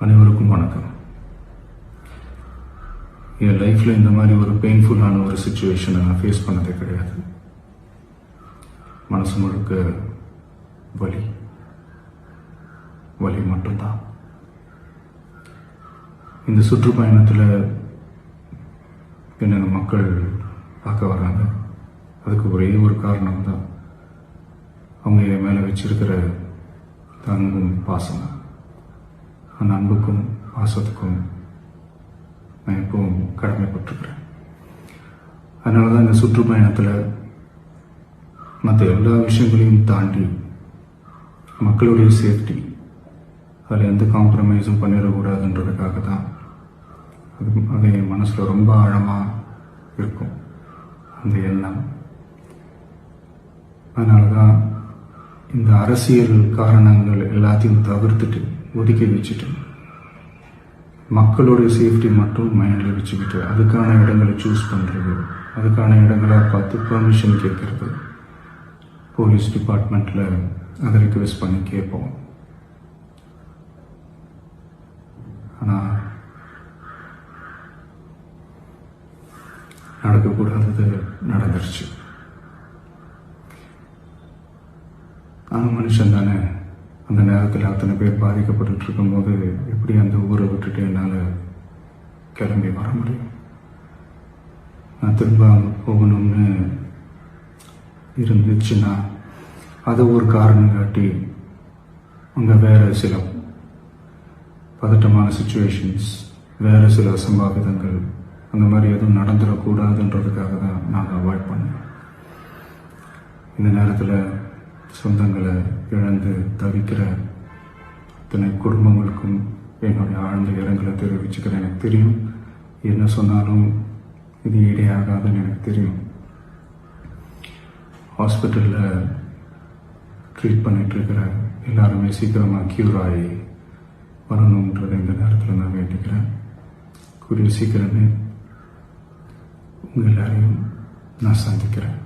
அனைவருக்கும் வணக்கம். என் லைஃப்பில் இந்த மாதிரி ஒரு பெயின்ஃபுல்லான ஒரு சுச்சுவேஷனை நான் ஃபேஸ் பண்ணதே கிடையாது. மனசு முழுக்க வலி வலி மட்டும்தான். இந்த சுற்றுப்பயணத்தில் என்னென்ன மக்கள் பார்க்க வராங்க, அதுக்கு ஒரே ஒரு காரணம் தான், அவங்க என் மேலே வச்சிருக்கிற அன்பும் பாசம். அந்த அன்புக்கும் பாசத்துக்கும் நான் எப்பவும் கடமைப்பட்டிருக்கிறேன். அதனால தான் இந்த சுற்றுப்பயணத்தில் மற்ற எல்லா விஷயங்களையும் தாண்டி மக்களுடைய சேஃப்டி, அதில் எந்த காம்ப்ரமைஸும் பண்ணிடக்கூடாதுன்றதுக்காக தான் அது என் மனசில் ரொம்ப ஆழமாக இருக்கும் அந்த எண்ணம். அதனால தான் இந்த அரசியல் காரணங்கள் எல்லாத்தையும் தவிர்த்துட்டு ஒதுக்கி வச்சுட்டு மக்களுடைய சேஃப்டி மட்டும் மைண்டில் வச்சுக்கிட்டு அதுக்கான இடங்களை சூஸ் பண்ணுறது, அதுக்கான இடங்களை பார்த்து பெர்மிஷன் கேட்கறது, போலீஸ் டிபார்ட்மெண்ட்டில் அதை ரிக்வெஸ்ட் பண்ணி கேட்போம். ஆனால் நடக்கக்கூடாதது நடந்துருச்சு. நான் மனுஷன் தானே. அந்த நேரத்தில் அத்தனை பேர் பாதிக்கப்பட்டு இருக்கும்போது எப்படி அந்த ஊரை விட்டுட்டு என்னால் கிளம்பி வர முடியும்? நான் திரும்ப போகணும்னு இருந்துச்சுன்னா அதை ஒரு காரணம் காட்டி அங்கே வேறு சில பதட்டமான சுச்சுவேஷன்ஸ், வேறு சில அசம்பாவிதங்கள் அந்த மாதிரி எதுவும் நடந்துடக்கூடாதுன்றதுக்காக தான் நாங்கள் அவாய்ட் பண்ணோம். இந்த நேரத்தில் சொந்தங்களை இழந்து தவிக்கிற அத்தனை குடும்பங்களுக்கும் என்னுடைய ஆழ்ந்த இரங்கலை தெரிவிச்சுக்கிறேன். எனக்கு தெரியும், என்ன சொன்னாலும் இது ஈடையாகாதுன்னு எனக்கு தெரியும். ஹாஸ்பிட்டலில் ட்ரீட் பண்ணிகிட்ருக்கிற எல்லாருமே சீக்கிரமாக க்யூர் ஆகி வரணுன்றதை இந்த நேரத்தில் நான் வேண்டிக்கிறேன். கூடிய சீக்கிரமே உங்கள் எல்லாரையும் நான் சந்திக்கிறேன்.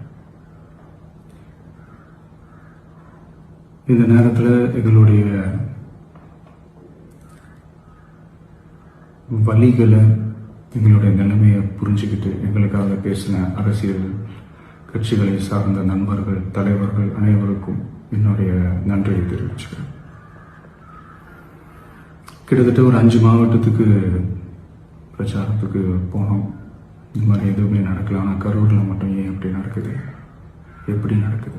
இந்த நேரத்தில் எங்களுடைய வலிகளை, எங்களுடைய நிலைமையை புரிஞ்சுக்கிட்டு எங்களுக்காக பேசின அரசியல் கட்சிகளை சார்ந்த நண்பர்கள், தலைவர்கள் அனைவருக்கும் என்னுடைய நன்றியை தெரிவிச்சுக்கிறேன். கிட்டத்தட்ட ஒரு 5 மாவட்டத்துக்கு பிரச்சாரத்துக்கு போனோம். இந்த மாதிரி எதுவுமே நடக்கல. ஆனால் கரூரில் மட்டும் ஏன் எப்படி நடக்குது, எப்படி நடக்குது?